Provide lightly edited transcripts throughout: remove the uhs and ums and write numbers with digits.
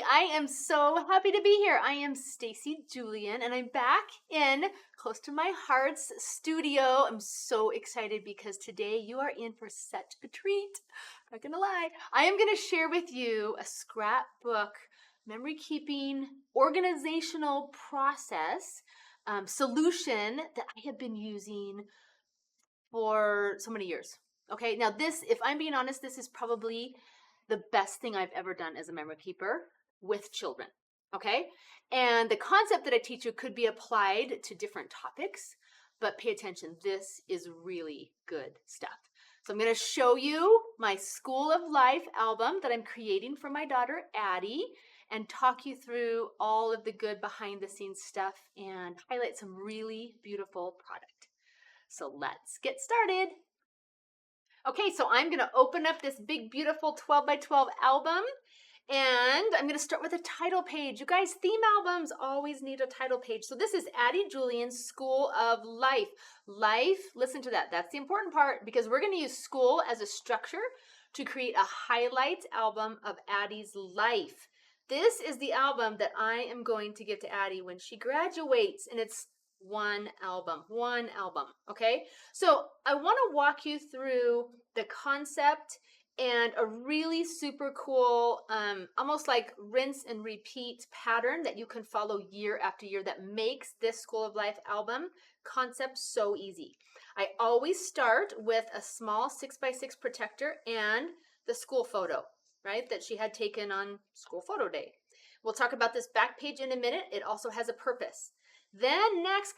I am so happy to be here. I am Stacy Julian, and I'm back in close to my heart's studio. I'm so excited because today you are in for such a treat. Not gonna lie. I am gonna share with you a scrapbook, memory keeping, organizational process solution that I have been using for so many years. Okay, now this, if I'm being honest, this is probably the best thing I've ever done as a memory keeper with children. Okay, and the concept that I teach you could be applied to different topics, but pay attention, this is really good stuff. So I'm going to show you my School of Life album that I'm creating for my daughter Addie, and talk you through all of the good behind the scenes stuff and highlight some really beautiful product. So let's get started. Okay, so I'm gonna open up this big, beautiful 12 by 12 album, and I'm gonna start with a title page. You guys, theme albums always need a title page. So this is Addie Julian's School of Life. Life, listen to that, that's the important part, because we're gonna use school as a structure to create a highlights album of Addie's life. This is the album that I am going to give to Addie when she graduates, and it's one album, okay? So I want to walk you through the concept and a really super cool, almost like rinse and repeat pattern that you can follow year after year that makes this School of Life album concept so easy. I always start with a small 6x6 protector and the school photo, right, that she had taken on school photo day. We'll talk about this back page in a minute. It also has a purpose. Then next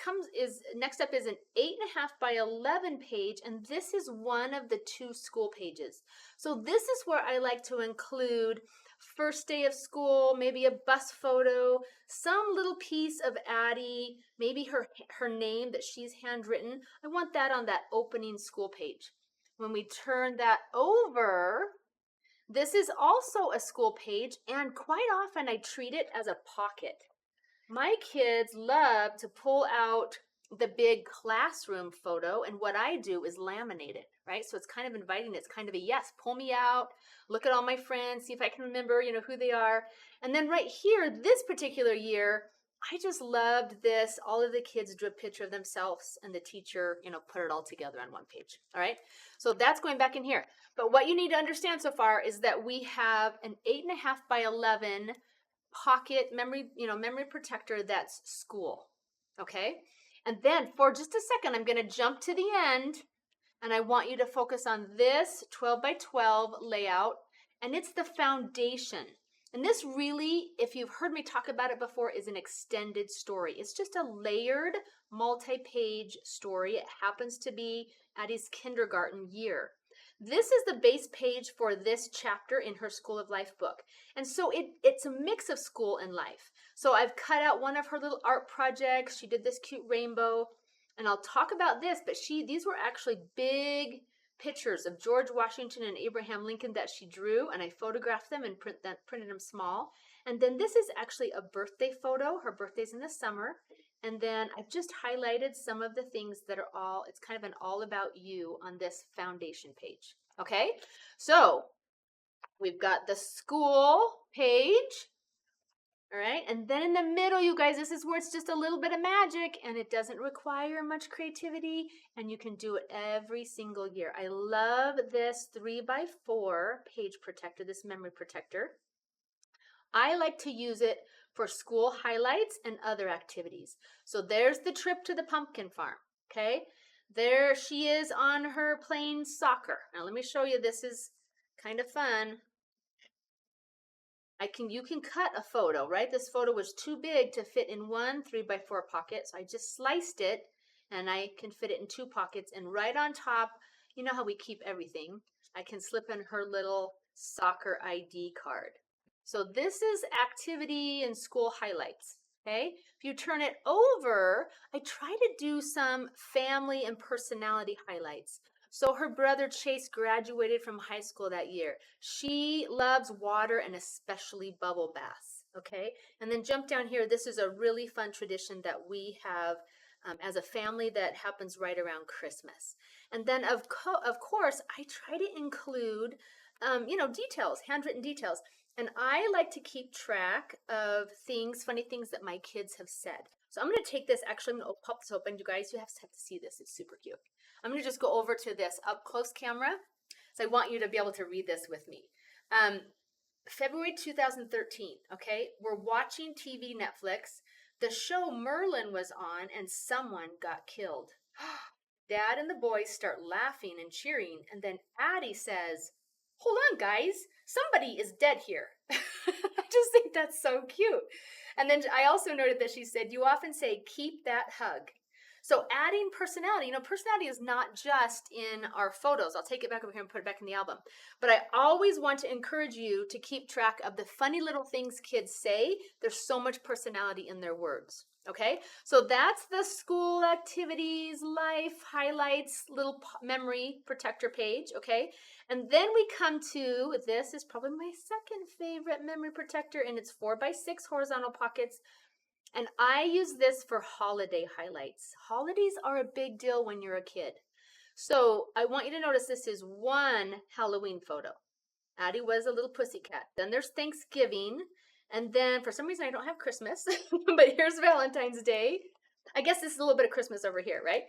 up is an 8.5 by 11 page, and this is one of the two school pages. So this is where I like to include first day of school, maybe a bus photo, some little piece of Addie, maybe her name that she's handwritten. I want that on that opening school page. When we turn that over, this is also a school page, and quite often I treat it as a pocket. My kids love to pull out the big classroom photo, and what I do is laminate it, right? So it's kind of inviting. It's kind of a yes, pull me out, look at all my friends, see if I can remember, who they are. And then right here, this particular year, I just loved this. All of the kids drew a picture of themselves, and the teacher, put it all together on one page. All right. So that's going back in here. But what you need to understand so far is that we have an 8.5 by 11 pocket memory protector that's school. Okay. And then for just a second, I'm going to jump to the end, and I want you to focus on this 12 by 12 layout, and it's the foundation. And this really, if you've heard me talk about it before, is an extended story. It's just a layered multi-page story. It happens to be Addie's kindergarten year. This is the base page for this chapter in her School of Life book. And so it's a mix of school and life. So I've cut out one of her little art projects. She did this cute rainbow, and I'll talk about this, but these were actually big pictures of George Washington and Abraham Lincoln that she drew, and I photographed them and printed them small. And then this is actually a birthday photo. Her birthday's in the summer. And then I've just highlighted some of the things that are it's kind of an all about you on this foundation page. Okay, so we've got the school page. All right, and then in the middle, you guys, this is where it's just a little bit of magic, and it doesn't require much creativity, and you can do it every single year. I love this 3x4 page protector, this memory protector. I like to use it for school highlights and other activities. So there's the trip to the pumpkin farm, okay? There she is on her playing soccer. Now let me show you, this is kind of fun. You can cut a photo, right? This photo was too big to fit in one 3x4 pocket, so I just sliced it, and I can fit it in two pockets, and right on top, you know how we keep everything, I can slip in her little soccer ID card. So this is activity and school highlights, okay? If you turn it over, I try to do some family and personality highlights. So her brother Chase graduated from high school that year. She loves water and especially bubble baths, okay? And then jump down here. This is a really fun tradition that we have as a family that happens right around Christmas. And then of course, I try to include, details, handwritten details. And I like to keep track of things, funny things that my kids have said. So I'm going to take this, actually, I'm going to pop this open. You guys, you have to see this. It's super cute. I'm going to just go over to this up close camera. So I want you to be able to read this with me. February 2013, okay? We're watching TV, Netflix. The show Merlin was on and someone got killed. Dad and the boys start laughing and cheering, and then Addie says, "Hold on, guys, somebody is dead here." I just think that's so cute. And then I also noted that she said, "You often say, keep that hug." So adding personality, personality is not just in our photos. I'll take it back over here and put it back in the album. But I always want to encourage you to keep track of the funny little things kids say. There's so much personality in their words. Okay, so that's the school activities, life, highlights, little memory protector page. Okay, and then we come to, this is probably my second favorite memory protector, and it's 4x6 horizontal pockets. And I use this for holiday highlights. Holidays are a big deal when you're a kid. So I want you to notice this is one Halloween photo. Addie was a little pussycat. Then there's Thanksgiving. And then for some reason I don't have Christmas, but here's Valentine's Day. I guess this is a little bit of Christmas over here, right?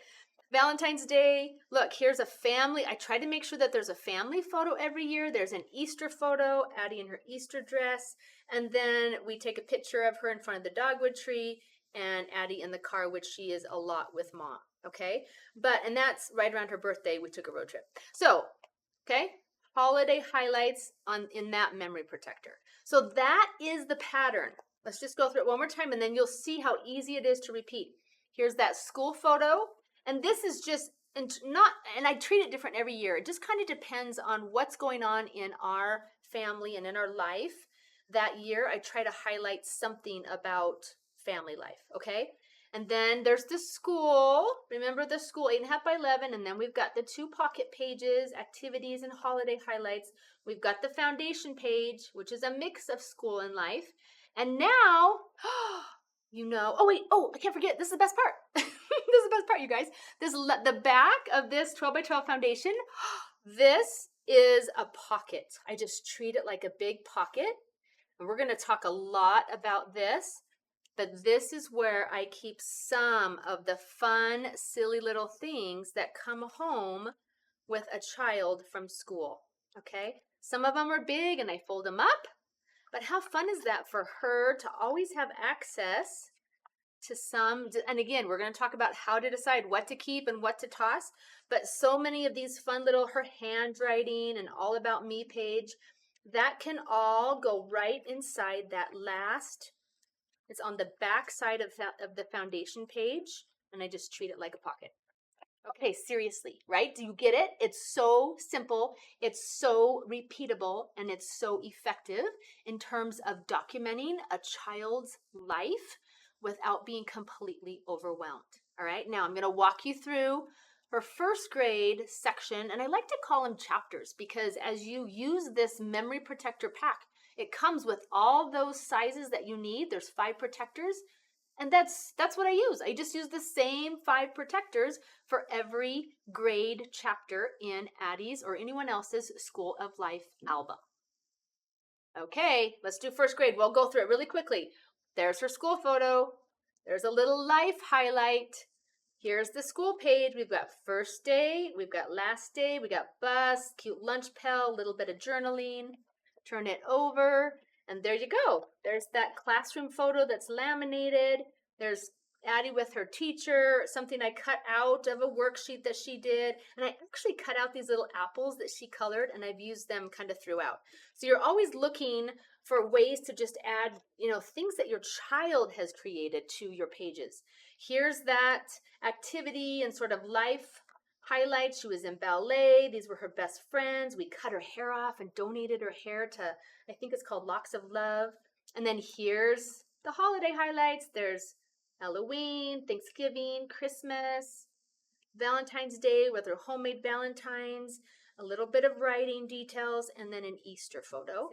Valentine's Day. Look, here's a family. I try to make sure that there's a family photo every year. There's an Easter photo, Addie in her Easter dress. And then we take a picture of her in front of the dogwood tree and Addie in the car, which she is a lot with Mom. Okay. And that's right around her birthday. We took a road trip. So, okay. Holiday highlights in that memory protector. So that is the pattern. Let's just go through it one more time and then you'll see how easy it is to repeat. Here's that school photo. And this is just and I treat it different every year. It just kind of depends on what's going on in our family and in our life. That year, I try to highlight something about family life, okay? And then there's the school. Remember the school, 8.5 by 11. And then we've got the 2 pocket pages, activities and holiday highlights. We've got the foundation page, which is a mix of school and life. And now, I can't forget, this is the best part. This is the best part, you guys. The back of this 12 by 12 foundation, this is a pocket. I just treat it like a big pocket. And we're going to talk a lot about this, but this is where I keep some of the fun, silly little things that come home with a child from school, okay? Some of them are big and I fold them up, but how fun is that for her to always have access to some, and again, we're going to talk about how to decide what to keep and what to toss, but so many of these fun little, her handwriting and all about me page, that can all go right inside that last, it's on the back side of the foundation page, and I just treat it like a pocket. Okay, seriously, right? Do you get it? It's so simple, it's so repeatable, and it's so effective in terms of documenting a child's life without being completely overwhelmed. All right, now I'm going to walk you through her first grade section, and I like to call them chapters because as you use this memory protector pack, it comes with all those sizes that you need. There's 5 protectors, and that's what I use. I just use the same 5 protectors for every grade chapter in Addie's or anyone else's School of Life album. Okay, let's do first grade. We'll go through it really quickly. There's her school photo. There's a little life highlight. Here's the school page. We've got first day, we've got last day, we got bus, cute lunch pail, a little bit of journaling. Turn it over, and there you go. There's that classroom photo that's laminated. There's Addie with her teacher, something I cut out of a worksheet that she did. And I actually cut out these little apples that she colored, and I've used them kind of throughout. So you're always looking for ways to just add, things that your child has created to your pages. Here's that activity and sort of life highlights. She was in ballet. These were her best friends. We cut her hair off and donated her hair to, I think it's called Locks of Love. And then here's the holiday highlights. There's Halloween, Thanksgiving, Christmas, Valentine's Day with her homemade valentines. a little bit of writing details, and then an Easter photo.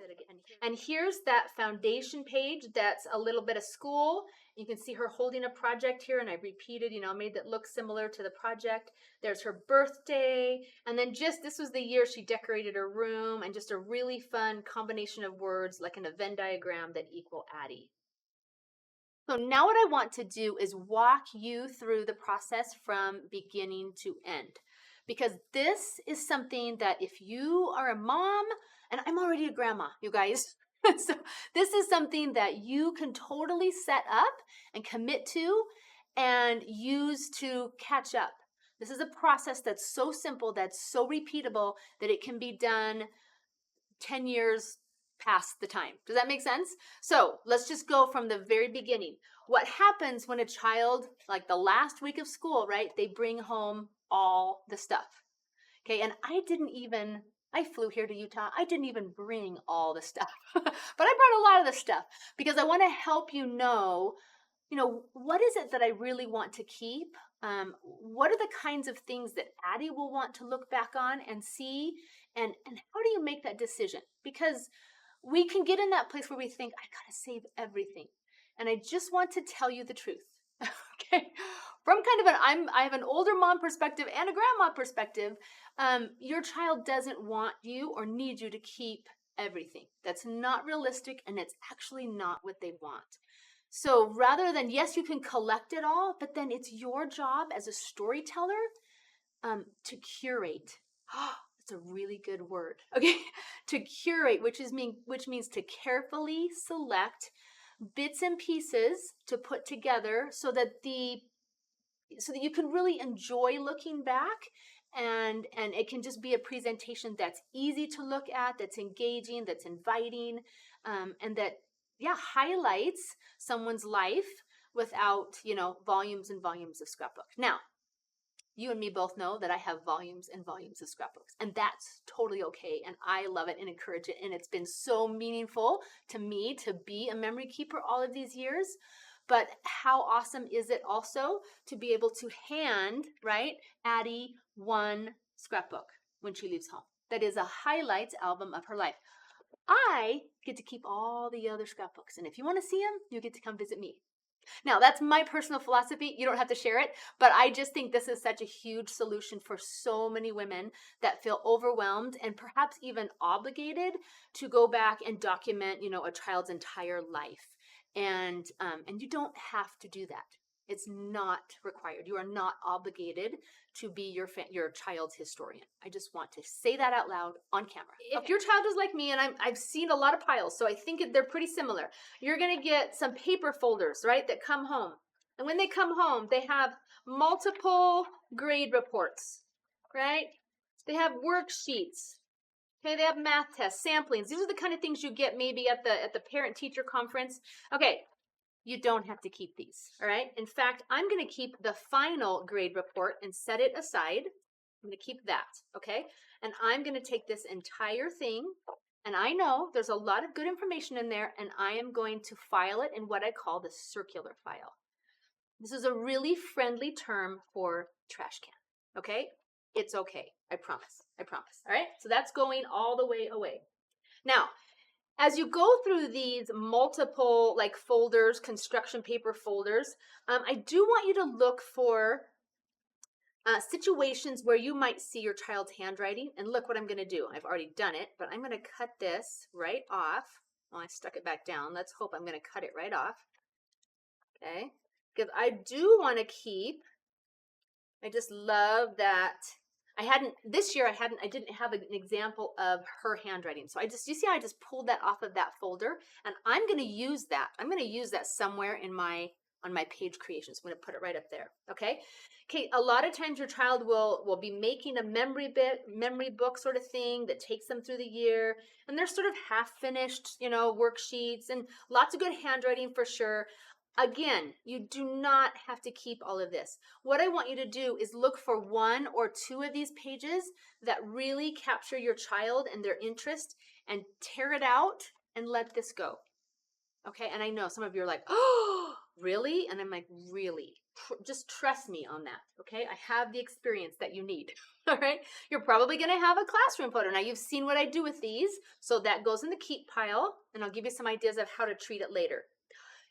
And here's that foundation page that's a little bit of school. You can see her holding a project here, and I repeated, made that look similar to the project. There's her birthday, and then this was the year she decorated her room, and just a really fun combination of words like in a Venn diagram that equal Addie. So now what I want to do is walk you through the process from beginning to end, because this is something that if you are a mom, and I'm already a grandma, you guys, so this is something that you can totally set up and commit to and use to catch up. This is a process that's so simple, that's so repeatable, that it can be done 10 years past the time. Does that make sense? So let's just go from the very beginning. What happens when a child, like the last week of school, right? They bring home all the stuff. Okay, and I flew here to Utah. I didn't even bring all the stuff, but I brought a lot of the stuff because I want to help you know, what is it that I really want to keep? What are the kinds of things that Addie will want to look back on and see? And how do you make that decision? Because we can get in that place where we think, I gotta save everything. And I just want to tell you the truth. Okay. From I have an older mom perspective and a grandma perspective. Your child doesn't want you or need you to keep everything. That's not realistic, and it's actually not what they want. So rather than, yes, you can collect it all, but then it's your job as a storyteller to curate. That's a really good word. Okay, to curate, which means to carefully select bits and pieces to put together so that you can really enjoy looking back, and it can just be a presentation that's easy to look at, that's engaging, that's inviting, and that highlights someone's life without volumes and volumes of scrapbook. Now, you and me both know that I have volumes and volumes of scrapbooks, and that's totally okay, and I love it and encourage it, and it's been so meaningful to me to be a memory keeper all of these years. But how awesome is it also to be able to hand, right, Addie one scrapbook when she leaves home? That is a highlights album of her life. I get to keep all the other scrapbooks, and if you want to see them, you get to come visit me. Now, that's my personal philosophy. You don't have to share it, but I just think this is such a huge solution for so many women that feel overwhelmed and perhaps even obligated to go back and document, a child's entire life. And you don't have to do that. It's not required. You are not obligated to be your child's historian. I just want to say that out loud on camera. If your child is like me, and I've seen a lot of piles, so I think they're pretty similar, you're going to get some paper folders, right, that come home. And when they come home, they have multiple grade reports, right? They have worksheets. Okay, they have math tests, samplings. These are the kind of things you get maybe at the parent-teacher conference. Okay, you don't have to keep these, all right? In fact, I'm going to keep the final grade report and set it aside. I'm going to keep that, okay? And I'm going to take this entire thing, and I know there's a lot of good information in there, and I am going to file it in what I call the circular file. This is a really friendly term for trash can, okay? It's okay, I promise, all right? So that's going all the way away. Now, as you go through these multiple folders, construction paper folders, I do want you to look for situations where you might see your child's handwriting. And look what I'm going to do. I've already done it, but I'm going to cut this right off. Oh, I stuck it back down. Let's hope I'm going to cut it right off. Okay, because I do want to keep, I just love that. This year I didn't have an example of her handwriting. So you see how I just pulled that off of that folder, and I'm going to use that. I'm going to use that somewhere on my page creations. I'm going to put it right up there. Okay. A lot of times your child will be making a memory book sort of thing that takes them through the year, and they're sort of half finished, worksheets, and lots of good handwriting for sure. Again, you do not have to keep all of this. What I want you to do is look for one or two of these pages that really capture your child and their interest, and tear it out and let this go. Okay, and I know some of you are like, oh, really? And I'm like, really? Just trust me on that, okay? I have the experience that you need, all right? You're probably gonna have a classroom photo. Now you've seen what I do with these, so that goes in the keep pile, and I'll give you some ideas of how to treat it later.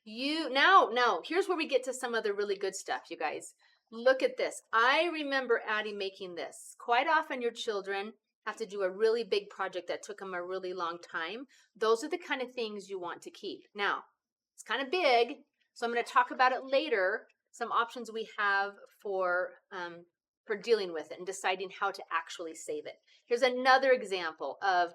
Now, here's where we get to some of the really good stuff, you guys. Look at this. I remember Addie making this. Quite often your children have to do a really big project that took them a really long time. Those are the kind of things you want to keep. Now, it's kind of big, so I'm going to talk about it later, some options we have for dealing with it and deciding how to actually save it. Here's another example of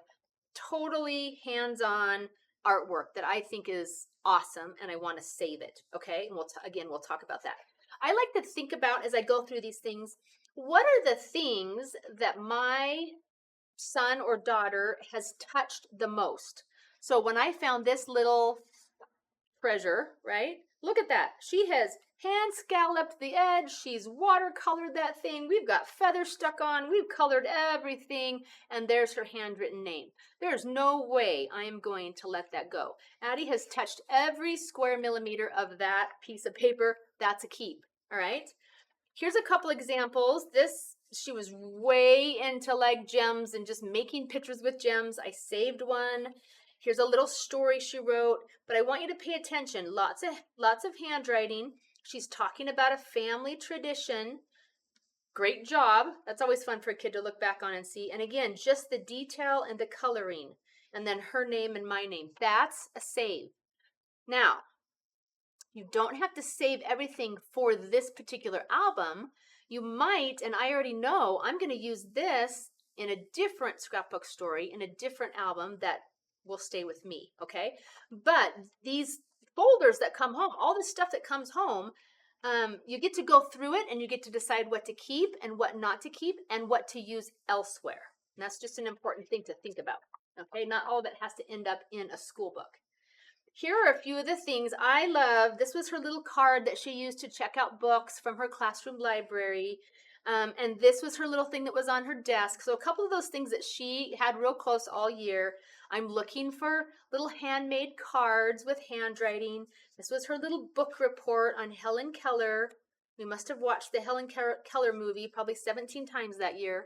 totally hands-on artwork that I think is awesome and I want to save it, okay? And we'll talk about that. I like to think about, as I go through these things, what are the things that my son or daughter has touched the most? So when I found this little treasure, right? Look at that. She has hand scalloped the edge. She's watercolored that thing. We've got feathers stuck on. We've colored everything. And there's her handwritten name. There's no way I am going to let that go. Addie has touched every square millimeter of that piece of paper. That's a keep. All right. Here's a couple examples. She was way into like gems and just making pictures with gems. I saved one. Here's a little story she wrote, but I want you to pay attention. Lots of handwriting. She's talking about a family tradition. Great job. That's always fun for a kid to look back on and see. And again, just the detail and the coloring, and then her name and my name. That's a save. Now, you don't have to save everything for this particular album. You might, and I already know, I'm going to use this in a different scrapbook story, in a different album that will stay with me, okay? But these folders that come home, all the stuff that comes home, you get to go through it and you get to decide what to keep and what not to keep and what to use elsewhere. And that's just an important thing to think about, okay? Not all of it has to end up in a school book. Here are a few of the things I love. This was her little card that she used to check out books from her classroom library. And this was her little thing that was on her desk. So a couple of those things that she had real close all year. I'm looking for little handmade cards with handwriting. This was her little book report on Helen Keller. We must have watched the Helen Keller movie probably 17 times that year.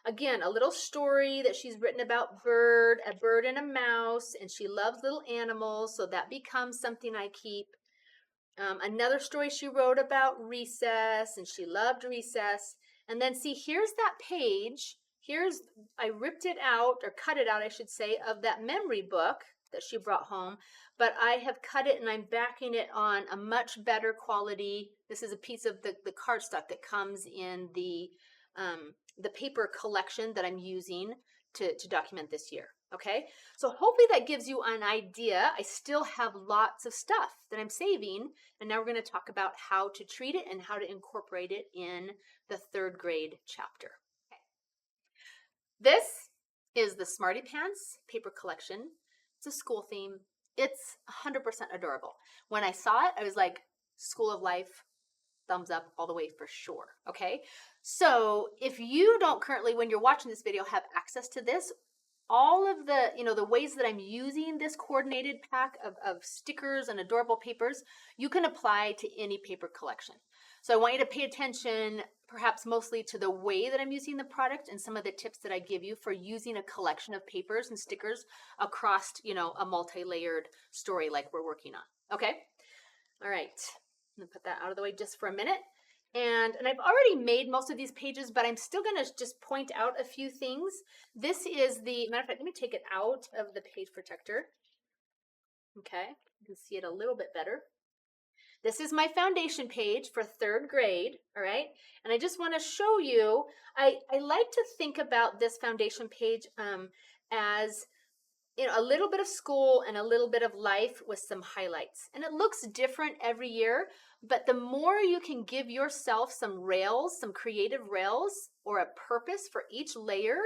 Again, a little story that she's written about a bird and a mouse, and she loves little animals, so that becomes something I keep. Another story she wrote about recess, and she loved recess. And then see, here's that page. I ripped it out, or cut it out, I should say, of that memory book that she brought home, but I have cut it and I'm backing it on a much better quality. This is a piece of the cardstock that comes in the paper collection that I'm using to document this year. Okay, so hopefully that gives you an idea. I still have lots of stuff that I'm saving, and now we're going to talk about how to treat it and how to incorporate it in the 3rd grade chapter. Okay. This is the Smarty Pants paper collection. It's a school theme. It's 100% adorable. When I saw it, I was like, School of Life, thumbs up all the way for sure. Okay, so if you don't currently, when you're watching this video, have access to this, all of the, the ways that I'm using this coordinated pack of stickers and adorable papers, you can apply to any paper collection. So I want you to pay attention, perhaps mostly to the way that I'm using the product and some of the tips that I give you for using a collection of papers and stickers across, a multi-layered story like we're working on. Okay? All right. I'm gonna put that out of the way just for a minute. And I've already made most of these pages, but I'm still gonna just point out a few things. This is matter of fact, let me take it out of the page protector. Okay, you can see it a little bit better. This is my foundation page for 3rd grade, all right? And I just wanna show you, I like to think about this foundation page as a little bit of school and a little bit of life with some highlights. And it looks different every year, but the more you can give yourself some rails, some creative rails, or a purpose for each layer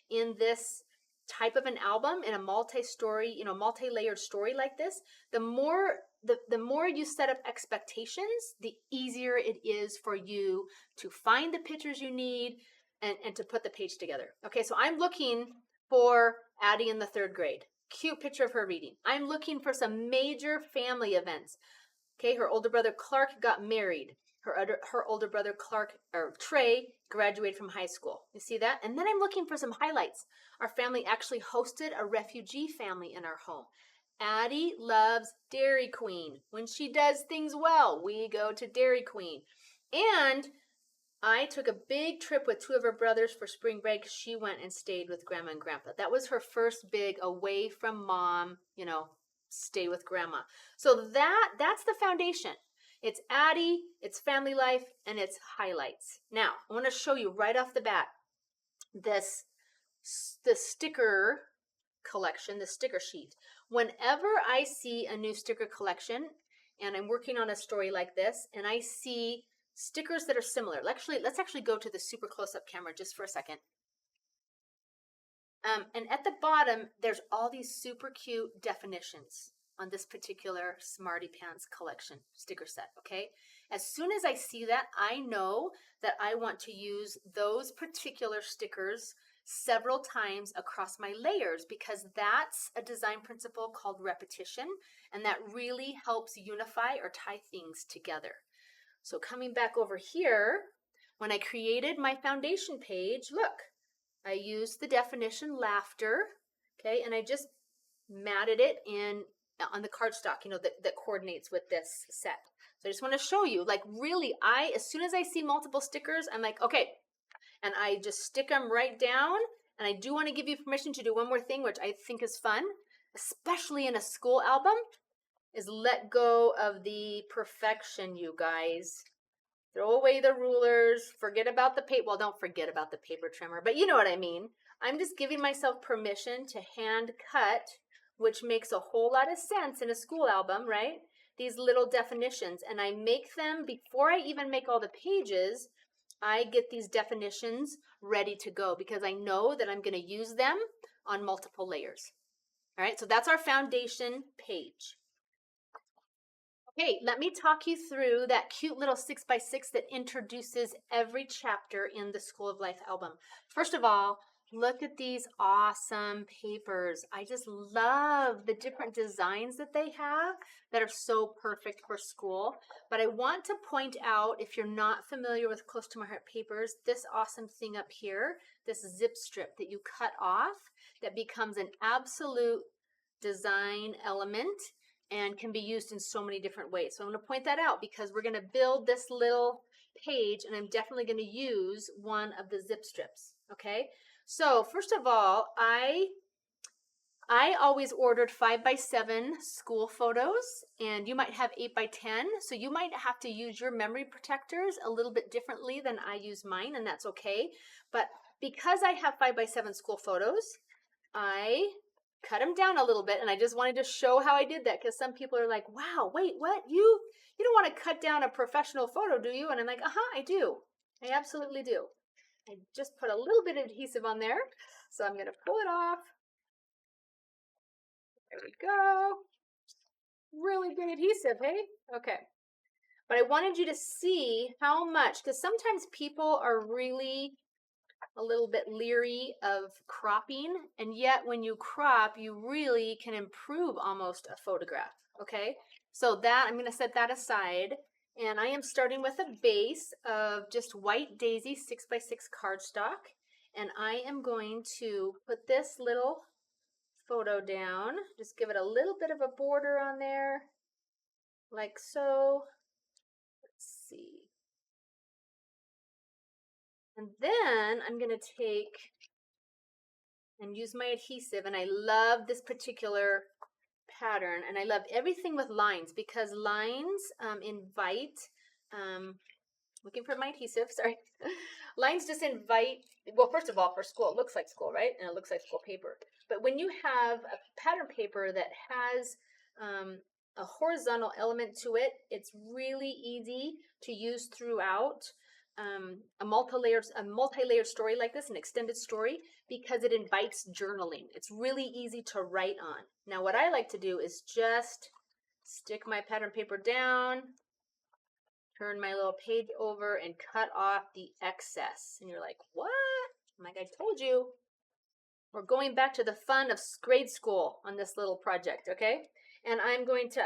in this type of an album, in a multi-story, multi-layered story like this, the more you set up expectations, the easier it is for you to find the pictures you need and to put the page together. Okay, so I'm looking for Addie in the 3rd grade. cute picture of her reading. I'm looking for some major family events. Okay, her older brother Clark got married. Her older brother Trey graduated from high school. You see that? And then I'm looking for some highlights. Our family actually hosted a refugee family in our home. Addie loves Dairy Queen. When she does things well, we go to Dairy Queen. And I took a big trip with two of her brothers for spring break. She went and stayed with grandma and grandpa. That was her first big away from mom, stay with grandma. So that's the foundation. It's Addie, it's family life, and it's highlights. Now, I want to show you right off the bat the sticker collection, the sticker sheet. Whenever I see a new sticker collection and I'm working on a story like this and I see stickers that are similar, let's actually go to the super close-up camera just for a second. And at the bottom, there's all these super cute definitions on this particular Smarty Pants collection sticker set, okay? As soon as I see that, I know that I want to use those particular stickers several times across my layers because that's a design principle called repetition, and that really helps unify or tie things together. So coming back over here, when I created my foundation page, look, I used the definition laughter, okay, and I just matted it in on the cardstock, that coordinates with this set. So I just want to show you, like, really, as soon as I see multiple stickers, I'm like, okay, and I just stick them right down. And I do want to give you permission to do one more thing, which I think is fun, especially in a school album, is let go of the perfection, you guys. Throw away the rulers, forget about the paper. Well, don't forget about the paper trimmer, but you know what I mean. I'm just giving myself permission to hand cut, which makes a whole lot of sense in a school album, right? These little definitions, and I make them before I even make all the pages. I get these definitions ready to go because I know that I'm going to use them on multiple layers. All right, so that's our foundation page. Okay, let me talk you through that cute little 6x6 that introduces every chapter in the School of Life album. First of all, look at these awesome papers. I just love the different designs that they have that are so perfect for school. But I want to point out, if you're not familiar with Close to My Heart papers, this awesome thing up here, this zip strip that you cut off that becomes an absolute design element and can be used in so many different ways. So I'm going to point that out because we're going to build this little page and I'm definitely going to use one of the zip strips, okay? So first of all, I always ordered 5x7 school photos, and you might have 8x10, so you might have to use your memory protectors a little bit differently than I use mine, and that's okay. But because I have 5x7 school photos, I cut them down a little bit, and I just wanted to show how I did that because some people are like, wow, wait, what? You don't want to cut down a professional photo, do you? And I'm like, I do. I absolutely do. I just put a little bit of adhesive on there, so I'm going to pull it off. There we go. Really good adhesive, hey? Okay. But I wanted you to see how much, because sometimes people are really a little bit leery of cropping, and yet when you crop, you really can improve almost a photograph, okay? So that, I'm going to set that aside, and I am starting with a base of just white daisy 6x6 cardstock, and I am going to put this little photo down, just give it a little bit of a border on there, like so. Let's see. And then I'm going to take and use my adhesive, and I love this particular pattern, and I love everything with lines because lines invite, looking for my adhesive, sorry. Lines just invite, well, first of all, for school, it looks like school, right? And it looks like school paper. But when you have a pattern paper that has a horizontal element to it, it's really easy to use throughout a multi-layered story like this, an extended story, because it invites journaling. It's really easy to write on. Now, what I like to do is just stick my pattern paper down, turn my little page over, and cut off the excess. And you're like, what? I'm like, I told you. We're going back to the fun of grade school on this little project, okay? And I'm going to,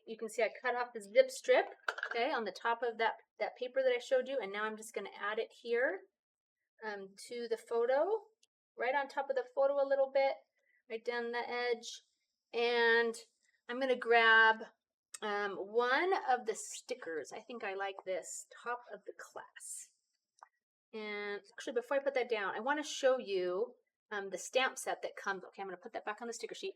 you can see I cut off the zip strip, okay, on the top of that paper that I showed you, and now I'm just going to add it here to the photo, right on top of the photo a little bit, right down the edge. And I'm going to grab one of the stickers. I think I like this, top of the class. And actually, before I put that down, I want to show you the stamp set that comes. Okay, I'm going to put that back on the sticker sheet.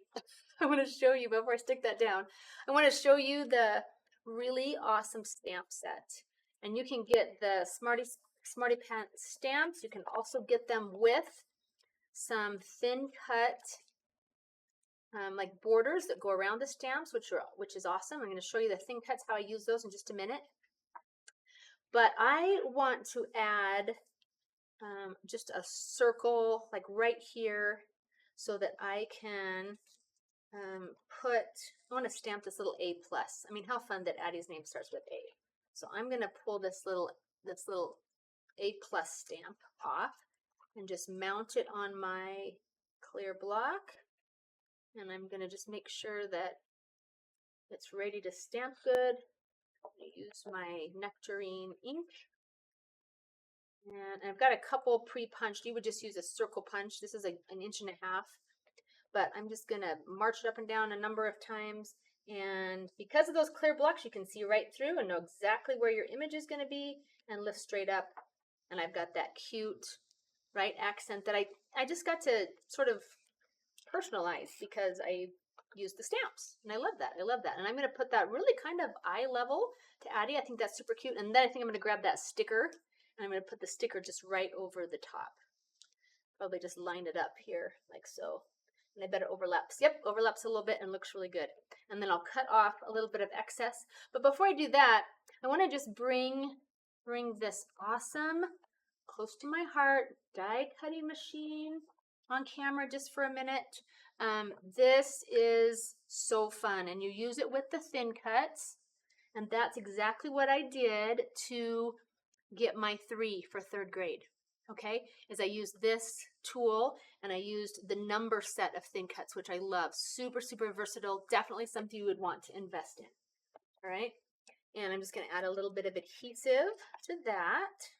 I want to show you, before I stick that down, I want to show you the really awesome stamp set. And you can get the Smarty Pants stamps. You can also get them with some thin cut like borders that go around the stamps, which is awesome. I'm going to show you the thin cuts, how I use those in just a minute. But I want to add just a circle like right here so that I can I want to stamp this little A plus. I mean, how fun that Addie's name starts with A. So I'm going to pull this little A plus stamp off and just mount it on my clear block. And I'm going to just make sure that it's ready to stamp good. I'm going to use my nectarine ink. And I've got a couple pre-punched. You would just use a circle punch. This is an 1.5 inches. But I'm just going to march it up and down a number of times. And because of those clear blocks, you can see right through and know exactly where your image is going to be and lift straight up. And I've got that cute, right, accent that I just got to sort of personalize because I use the stamps. And I love that. I love that. And I'm going to put that really kind of eye level to Addie. I think that's super cute. And then I think I'm going to grab that sticker and I'm going to put the sticker just right over the top. Probably just line it up here like so. And I bet it overlaps. Yep, overlaps a little bit and looks really good. And then I'll cut off a little bit of excess. But before I do that, I want to just bring this awesome, close to my heart, die cutting machine on camera just for a minute. This is so fun, and you use it with the thin cuts. And that's exactly what I did to get my 3 for 3rd grade. Okay, is I used this tool and I used the number set of thin cuts, which I love. Super, super versatile. Definitely something you would want to invest in. All right, and I'm just going to add a little bit of adhesive to that.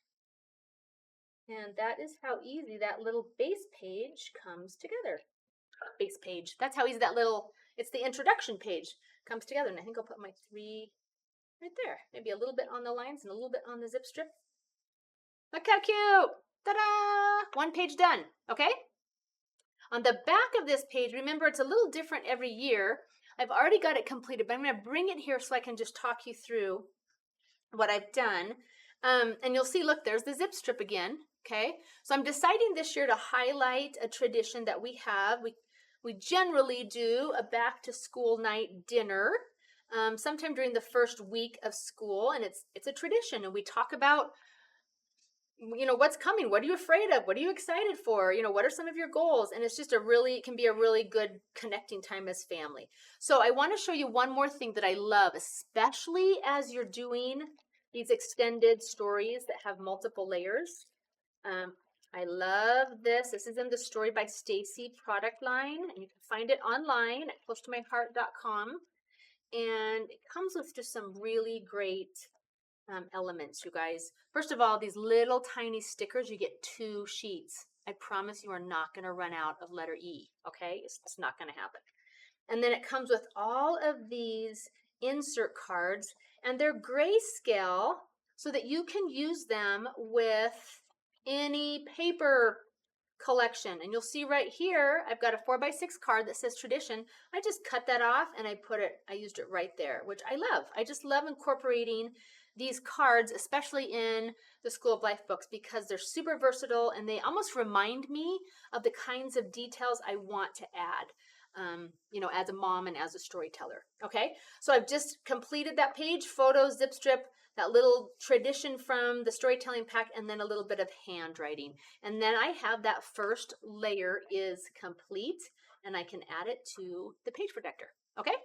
And that is how easy that little base page comes together. Base page. That's how easy that little, it's the introduction page, comes together. And I think I'll put my 3 right there. Maybe a little bit on the lines and a little bit on the zip strip. Look how cute. Ta-da! 1 page done, okay? On the back of this page, remember it's a little different every year. I've already got it completed, but I'm going to bring it here so I can just talk you through what I've done. And you'll see, look, there's the zip strip again, okay? So I'm deciding this year to highlight a tradition that we have. We generally do a back to school night dinner sometime during the first week of school, and it's a tradition, and we talk about what's coming, what are you afraid of, what are you excited for, what are some of your goals, and it's just it can be a really good connecting time as family. So I want to show you one more thing that I love, especially as you're doing these extended stories that have multiple layers. I love this. This is in the Story by Stacy product line, and you can find it online at closetomyheart.com, and it comes with just some really great elements, you guys. First of all, these little tiny stickers, you get 2 sheets. I promise you are not going to run out of letter E, okay? It's not going to happen. And then it comes with all of these insert cards, and they're grayscale so that you can use them with any paper collection. And you'll see right here, I've got a 4x6 card that says tradition. I just cut that off and I used it right there, which I love. I just love incorporating these cards, especially in the School of Life books, because they're super versatile and they almost remind me of the kinds of details I want to add, as a mom and as a storyteller. Okay, so I've just completed that page, photo, zip strip, that little tradition from the storytelling pack, and then a little bit of handwriting. And then I have that first layer is complete, and I can add it to the page protector. Okay?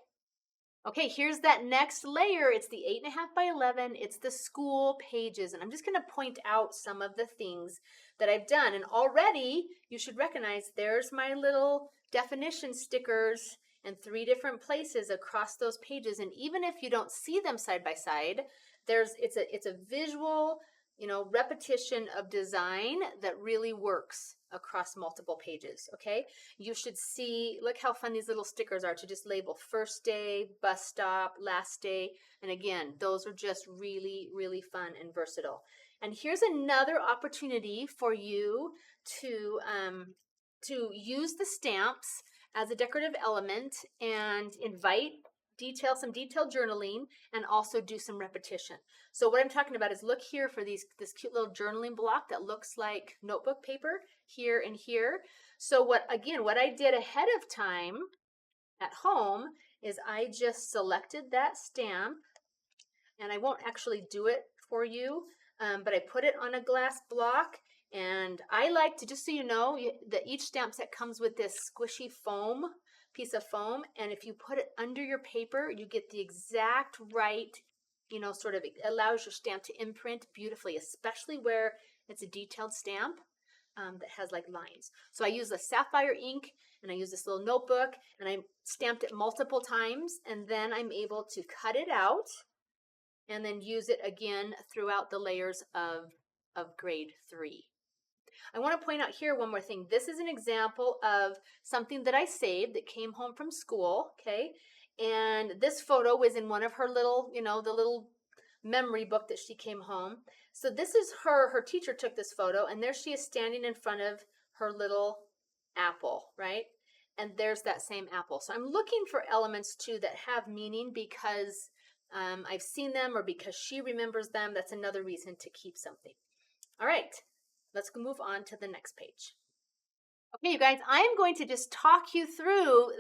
Okay, here's that next layer. It's the 8.5 by 11. It's the school pages. And I'm just going to point out some of the things that I've done. And already you should recognize there's my little definition stickers in 3 different places across those pages. And even if you don't see them side by side, it's a visual, repetition of design that really works across multiple pages. Okay, you should see, look how fun these little stickers are to just label first day, bus stop, last day. And again, those are just really, really fun and versatile. And here's another opportunity for you to use the stamps as a decorative element and invite some detailed journaling, and also do some repetition. So what I'm talking about is, look here for this cute little journaling block that looks like notebook paper here and here. So what I did ahead of time at home is I just selected that stamp, and I won't actually do it for you, but I put it on a glass block. And I like to, just so you know, that each stamp set comes with this squishy piece of foam, and if you put it under your paper, you get the exact right, sort of, it allows your stamp to imprint beautifully, especially where it's a detailed stamp that has like lines. So I use the sapphire ink, and I use this little notebook, and I stamped it multiple times, and then I'm able to cut it out and then use it again throughout the layers of grade 3. I want to point out here one more thing. This is an example of something that I saved that came home from school, okay? And this photo was in one of her little, the little memory book that she came home. So this is her teacher took this photo, and there she is standing in front of her little apple, right? And there's that same apple. So I'm looking for elements too that have meaning because I've seen them or because she remembers them. That's another reason to keep something. All right, let's move on to the next page. Okay, you guys, I'm going to just talk you through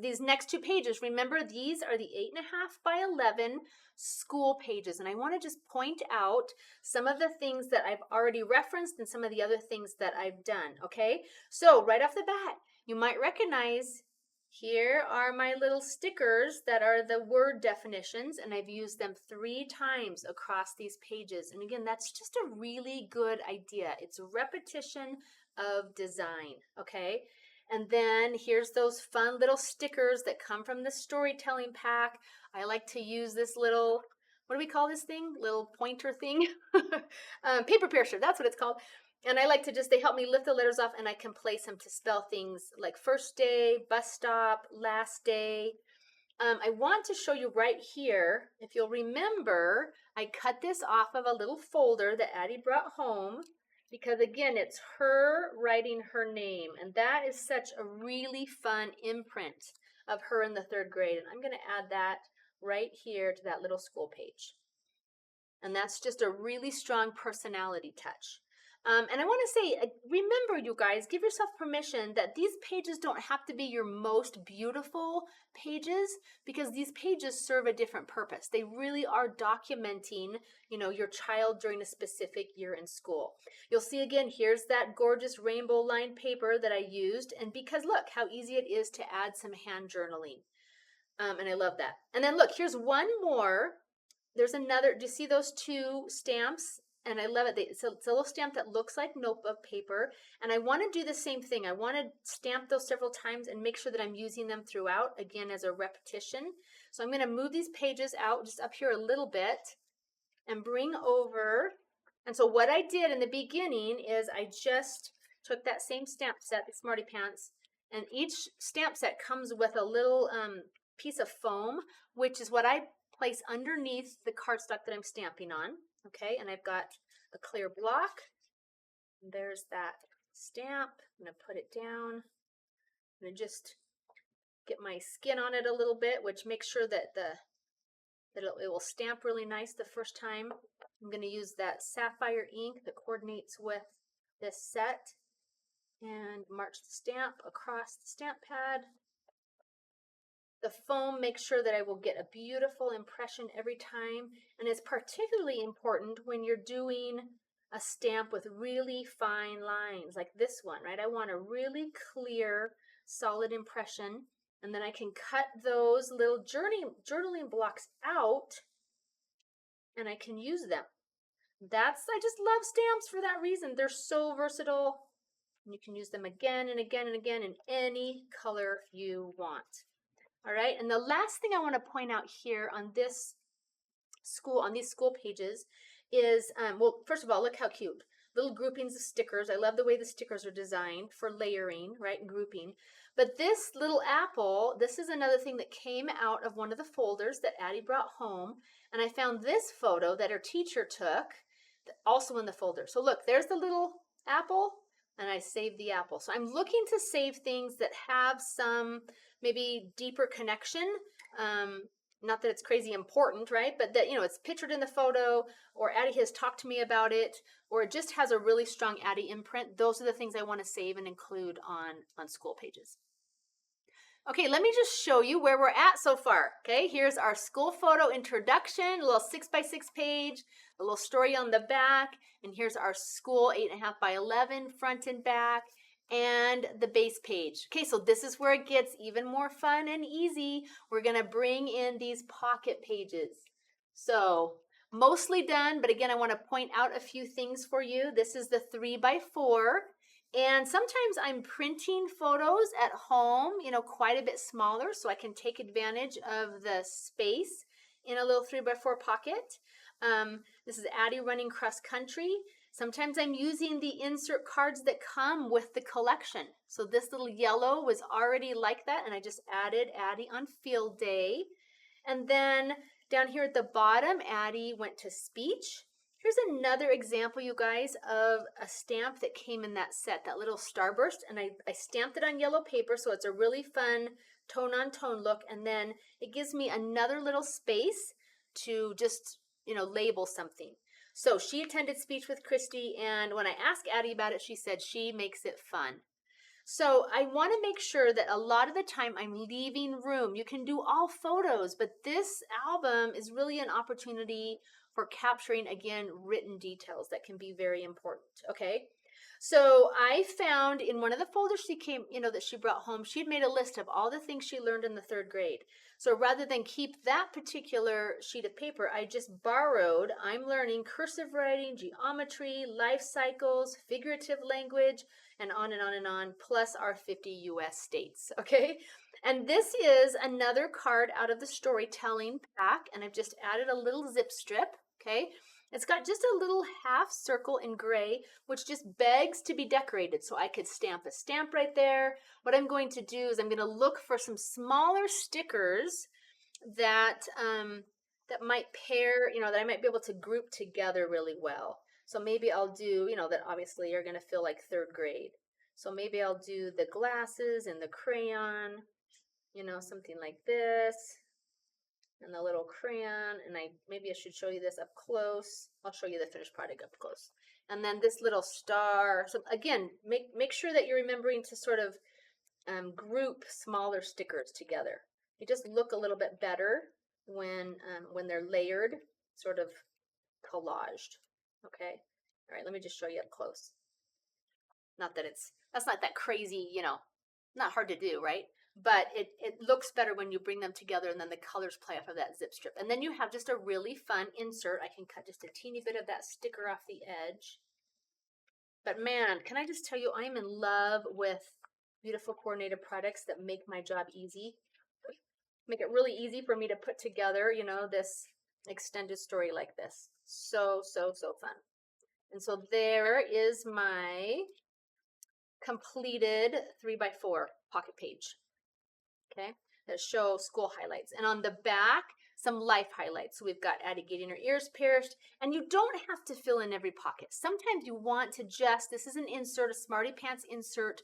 these next 2 pages. Remember, these are the 8.5 by 11 school pages, and I want to just point out some of the things that I've already referenced and some of the other things that I've done, okay? So right off the bat, you might recognize, here are my little stickers that are the word definitions, and I've used them 3 times across these pages. And again, that's just a really good idea. It's a repetition of design, okay? And then here's those fun little stickers that come from the storytelling pack. I like to use this little, what do we call this thing? Little pointer thing? Paper piercer, that's what it's called. And I like to they help me lift the letters off, and I can place them to spell things like first day, bus stop, last day. I want to show you right here, if you'll remember, I cut this off of a little folder that Addie brought home, because again, it's her writing her name, and that is such a really fun imprint of her in the 3rd grade. And I'm going to add that right here to that little school page. And that's just a really strong personality touch. And I want to say, remember, you guys, give yourself permission that these pages don't have to be your most beautiful pages, because these pages serve a different purpose. They really are documenting, your child during a specific year in school. You'll see again, here's that gorgeous rainbow lined paper that I used. And because look how easy it is to add some hand journaling. And I love that. And then look, here's one more. There's another, do you see those 2 stamps? And I love it. It's a little stamp that looks like notebook paper. And I want to do the same thing. I want to stamp those several times and make sure that I'm using them throughout, again, as a repetition. So I'm going to move these pages out just up here a little bit and bring over. And so what I did in the beginning is I just took that same stamp set, the Smarty Pants, and each stamp set comes with a little piece of foam, which is what I place underneath the cardstock that I'm stamping on. Okay, and I've got a clear block. There's that stamp. I'm going to put it down. I'm going to just get my skin on it a little bit, which makes sure that it will stamp really nice the first time. I'm going to use that sapphire ink that coordinates with this set and march the stamp across the stamp pad. The foam makes sure that I will get a beautiful impression every time, and it's particularly important when you're doing a stamp with really fine lines like this one, right? I want a really clear, solid impression, And then I can cut those little journaling blocks out and I can use them. I just love stamps for that reason. They're so versatile. You can use them again and again and again in any color you want. All right, and the last thing I want to point out here on these school pages is, well, first of all, look how cute. Little groupings of stickers. I love the way the stickers are designed for layering, right, and grouping. But this little apple, this is another thing that came out of one of the folders that Addie brought home. And I found this photo that her teacher took, also in the folder. So look, there's the little apple, and I saved the apple. So I'm looking to save things that have some maybe deeper connection. Not that it's crazy important, right? But that, it's pictured in the photo, or Addie has talked to me about it, or it just has a really strong Addie imprint. Those are the things I want to save and include on school pages. Okay, let me just show you where we're at so far. Okay, here's our school photo introduction, a little 6x6 page, a little story on the back, and here's our school 8.5 by 11 front and back, and the base page. Okay, so this is where it gets even more fun and easy. We're gonna bring in these pocket pages. So mostly done, but again, I want to point out a few things for you. This is the 3x4. And sometimes I'm printing photos at home, quite a bit smaller, so I can take advantage of the space in a little 3x4 pocket. This is Addie running cross country. Sometimes I'm using the insert cards that come with the collection. So this little yellow was already like that, and I just added Addie on field day. And then down here at the bottom, Addie went to speech. Here's another example, you guys, of a stamp that came in that set, that little starburst, and I stamped it on yellow paper, so it's a really fun tone-on-tone look, and then it gives me another little space to just, label something. So she attended speech with Christy, and when I asked Addie about it, she said she makes it fun. So I want to make sure that a lot of the time I'm leaving room. You can do all photos, but this album is really an opportunity for capturing, again, written details that can be very important, okay? So I found in one of the folders that she brought home, she had made a list of all the things she learned in the 3rd grade. So rather than keep that particular sheet of paper, I just borrowed, I'm learning cursive writing, geometry, life cycles, figurative language, and on and on and on, plus our 50 US states, okay? And this is another card out of the storytelling pack, and I've just added a little zip strip, okay? It's got just a little half circle in gray, which just begs to be decorated. So I could stamp a stamp right there. What I'm going to do is I'm going to look for some smaller stickers that that might pair, that I might be able to group together really well. So maybe I'll do, that obviously you're going to feel like 3rd grade. So maybe I'll do the glasses and the crayon, something like this. And the little crayon, and maybe I should show you this up close. I'll show you the finished product up close. And then this little star. So again, make sure that you're remembering to sort of group smaller stickers together. They just look a little bit better when they're layered, sort of collaged. Okay. All right. Let me just show you up close. Not that that's not that crazy, not hard to do, right? But it looks better when you bring them together and then the colors play off of that zip strip. And then you have just a really fun insert. I can cut just a teeny bit of that sticker off the edge. But man, can I just tell you, I am in love with beautiful coordinated products that make my job easy. Make it really easy for me to put together, this extended story like this. So, so, so fun. And so there is my completed 3x4 pocket page. Okay, that show school highlights. And on the back, some life highlights. So we've got Addie getting her ears pierced, and you don't have to fill in every pocket. Sometimes you want to this is an insert, a Smarty Pants insert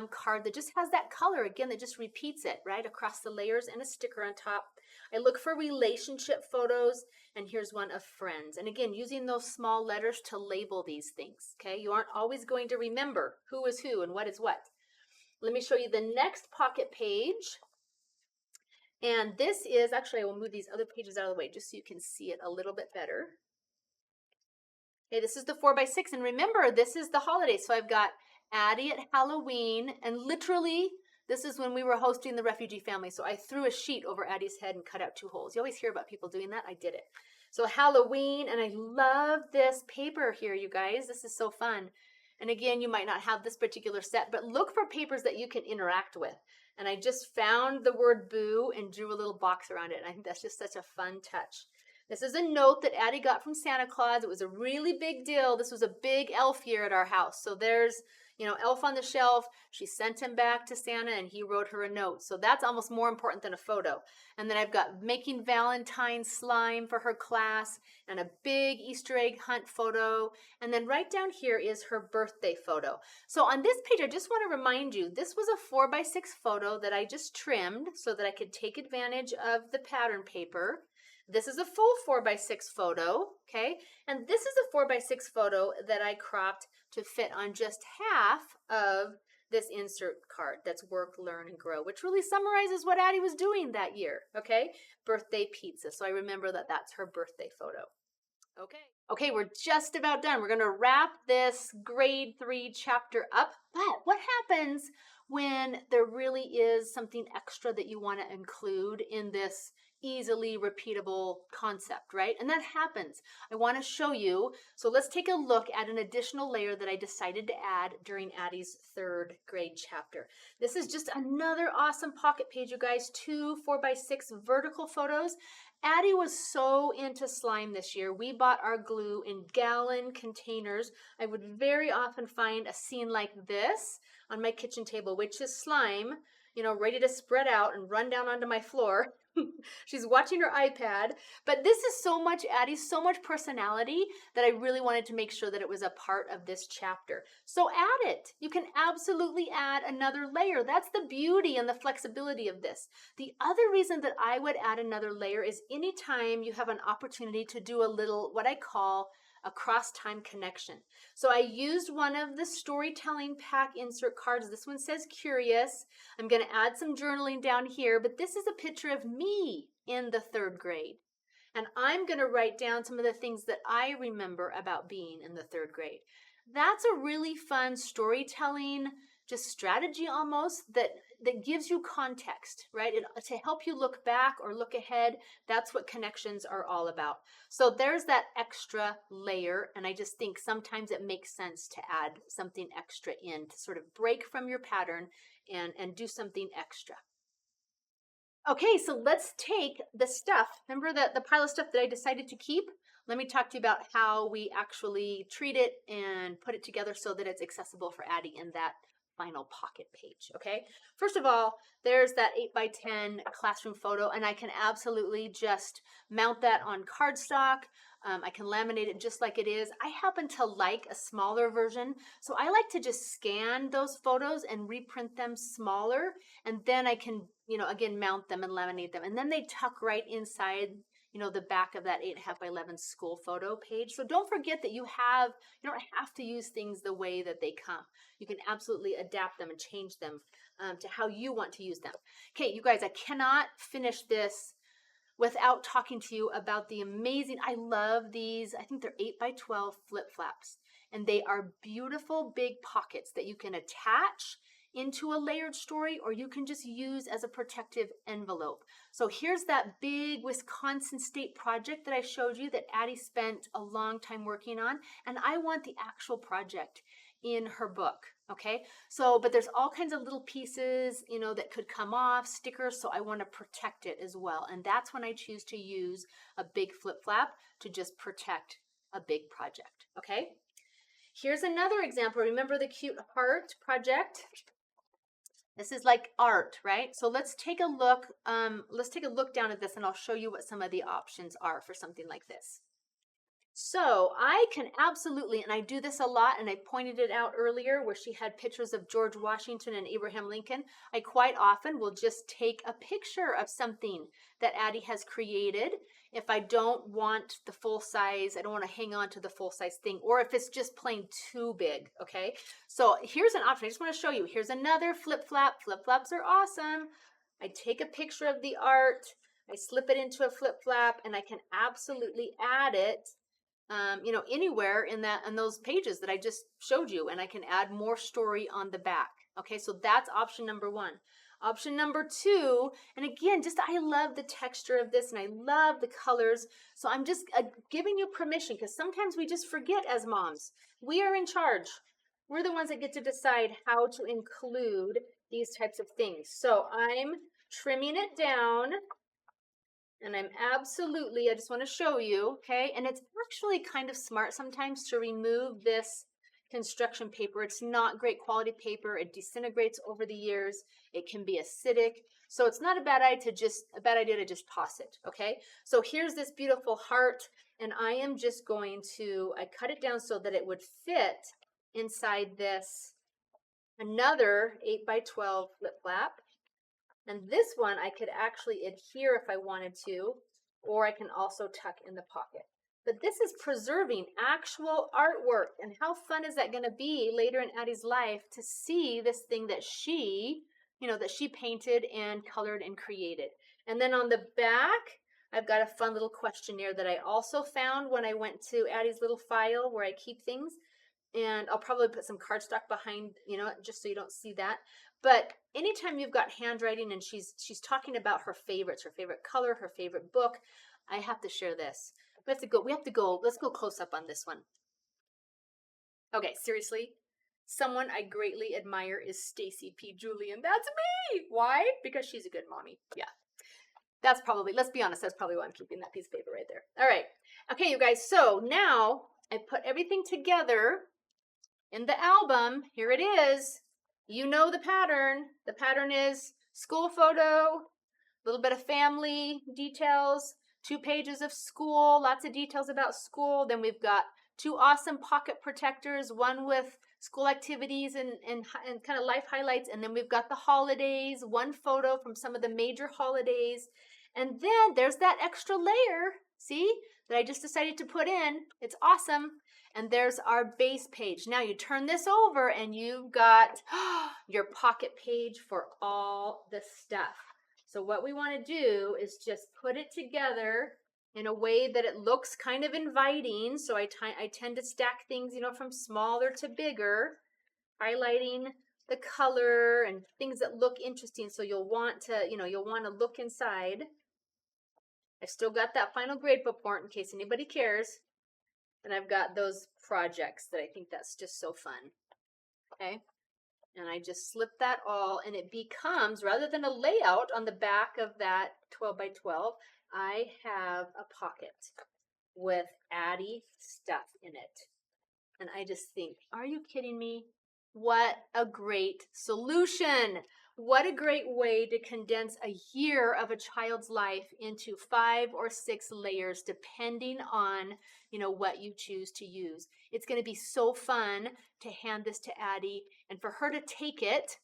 card that just has that color, again, that just repeats it, right, across the layers, and a sticker on top. I look for relationship photos, and here's one of friends. And again, using those small letters to label these things, okay? You aren't always going to remember who is who and what is what. Let me show you the next pocket page. And this is, actually I will move these other pages out of the way just so you can see it a little bit better. Okay, this is the 4x6, and remember, this is the holiday. So I've got Addie at Halloween, and literally This is when we were hosting the refugee family. So I threw a sheet over Addie's head and cut out 2 holes. You always hear about people doing that. I did it. So Halloween, and I love this paper here, you guys. This is so fun. And again, you might not have this particular set, but look for papers that you can interact with. And I just found the word boo and drew a little box around it. And I think that's just such a fun touch. This is a note that Addie got from Santa Claus. It was a really big deal. This was a big elf year at our house. So there's, elf on the shelf. She sent him back to Santa and he wrote her a note. So that's almost more important than a photo. And then I've got making Valentine slime for her class and a big Easter egg hunt photo. And then right down here is her birthday photo. So on this page, I just want to remind you, this was a 4x6 photo that I just trimmed so that I could take advantage of the pattern paper. This is a full 4x6 photo, okay? And this is a 4x6 photo that I cropped to fit on just half of this insert card. That's work, learn, and grow, which really summarizes what Addie was doing that year, okay? Birthday pizza. So I remember that that's her birthday photo. Okay, we're just about done. We're going to wrap this grade 3 chapter up. But what happens when there really is something extra that you want to include in this easily repeatable concept, right? And that happens. I want to show you. So let's take a look at an additional layer that I decided to add during Addie's 3rd grade chapter. This is just another awesome pocket page, you guys. 2 4x6 vertical photos. Addie was so into slime this year. We bought our glue in gallon containers. I would very often find a scene like this on my kitchen table, which is slime, ready to spread out and run down onto my floor. She's watching her iPad, but this is so much Addie's, so much personality that I really wanted to make sure that it was a part of this chapter. So add it. You can absolutely add another layer. That's the beauty and the flexibility of this. The other reason that I would add another layer is anytime you have an opportunity to do a little, what I call a cross-time connection. So I used one of the storytelling pack insert cards. This one says curious. I'm going to add some journaling down here, but this is a picture of me in the 3rd grade. And I'm going to write down some of the things that I remember about being in the 3rd grade. That's a really fun storytelling, just strategy almost, that gives you context, right? To help you look back or look ahead. That's what connections are all about. So there's that extra layer, and I just think sometimes it makes sense to add something extra in to sort of break from your pattern and do something extra. Okay, so let's take the stuff. Remember the pile of stuff that I decided to keep? Let me talk to you about how we actually treat it and put it together so that it's accessible for Addie in that final pocket page, okay? First of all, there's that 8x10 classroom photo, and I can absolutely just mount that on cardstock. I can laminate it just like it is. I happen to like a smaller version, so I like to just scan those photos and reprint them smaller, and then I can, again, mount them and laminate them. And then they tuck right inside the back of that 8.5x11 school photo page. So don't forget that you don't have to use things the way that they come. You can absolutely adapt them and change them to how you want to use them. Okay, you guys, I cannot finish this without talking to you about the amazing, I love these, I think they're 8x12 flip-flaps. And they are beautiful big pockets that you can attach into a layered story, or you can just use as a protective envelope. So here's that big Wisconsin State project that I showed you that Addie spent a long time working on, and I want the actual project in her book, okay? So, but there's all kinds of little pieces, that could come off, stickers, so I want to protect it as well. And that's when I choose to use a big flip flap to just protect a big project, okay? Here's another example. Remember the cute heart project? This is like art, right? So let's take a look. Let's take a look down at this, and I'll show you what some of the options are for something like this. So I can absolutely, and I do this a lot, and I pointed it out earlier where she had pictures of George Washington and Abraham Lincoln. I quite often will just take a picture of something that Addie has created if I don't want the full size, I don't want to hang on to the full size thing, or if it's just plain too big, okay? So here's an option. I just want to show you. Here's another flip flap. Flip flaps are awesome. I take a picture of the art, I slip it into a flip flap, and I can absolutely add it anywhere in those pages that I just showed you, and I can add more story on the back, Okay, so that's option number one. Option number two, and again, just I love the texture of this and I love the colors. So I'm just giving you permission because sometimes we just forget as moms. We are in charge. We're the ones that get to decide how to include these types of things. So I'm trimming it down and I'm absolutely, I just want to show you, okay? And it's actually kind of smart sometimes to remove this construction paper. It's not great quality paper. It disintegrates over the years. It can be acidic. So it's not a bad idea to just toss it, okay? So here's this beautiful heart, and I am just going to, I cut it down so that it would fit inside this another 8 by 12 flip flap. And this one I could actually adhere if I wanted to, or I can also tuck in the pocket. But this is preserving actual artwork. And how fun is that going to be later in Addie's life to see this thing that she, that she painted and colored and created. And then on the back, I've got a fun little questionnaire that I also found when I went to Addie's little file where I keep things. And I'll probably put some cardstock behind, just so you don't see that. But anytime you've got handwriting and she's talking about her favorites, her favorite color, her favorite book, I have to share this. Let's go close up on this one. Okay, seriously, someone I greatly admire is Stacy P. Julian. That's me. Why? Because she's a good mommy. Yeah. That's probably, let's be honest, that's probably why I'm keeping that piece of paper right there. All right. Okay, you guys, so now I put everything together in the album. Here it is. You know the pattern. The pattern is school photo, a little bit of family details, 2 pages of school, lots of details about school. Then we've got 2 awesome pocket protectors, one with school activities and kind of life highlights. And then we've got the holidays, 1 photo from some of the major holidays. And then there's that extra layer, see, that I just decided to put in. It's awesome. And there's our base page. Now you turn this over and you've got your pocket page for all the stuff. So what we want to do is just put it together in a way that it looks kind of inviting. So I tend to stack things, from smaller to bigger, highlighting the color and things that look interesting. So you'll want to look inside. I've still got that final grade report in case anybody cares. And I've got those projects that I think that's just so fun. Okay. And I just slip that all, and it becomes, rather than a layout on the back of that 12 by 12, I have a pocket with Addie stuff in it. And I just think, are you kidding me? What a great solution. What a great way to condense a year of a child's life into 5 or 6 layers, depending on, what you choose to use. It's going to be so fun to hand this to Addie and for her to take it,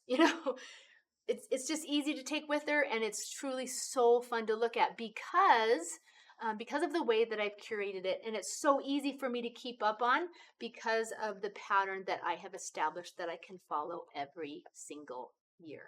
it's just easy to take with her, and it's truly so fun to look at because of the way that I've curated it, and it's so easy for me to keep up on because of the pattern that I have established that I can follow every single year.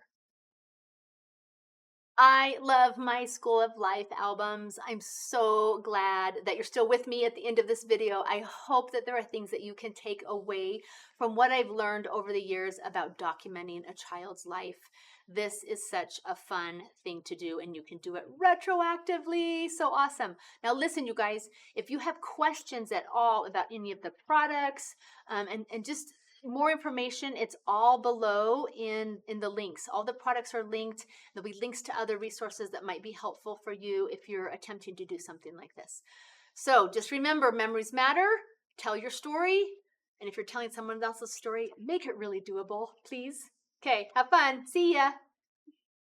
I love my School of Life albums. I'm so glad that you're still with me at the end of this video. I hope that there are things that you can take away from what I've learned over the years about documenting a child's life. This is such a fun thing to do, and you can do it retroactively. So awesome. Now listen, you guys, if you have questions at all about any of the products and just more information, it's all below in the links. All the products are linked. There'll be links to other resources that might be helpful for you if you're attempting to do something like this. So just remember, memories matter. Tell your story. And if you're telling someone else's story, make it really doable, please. Okay, have fun. See ya.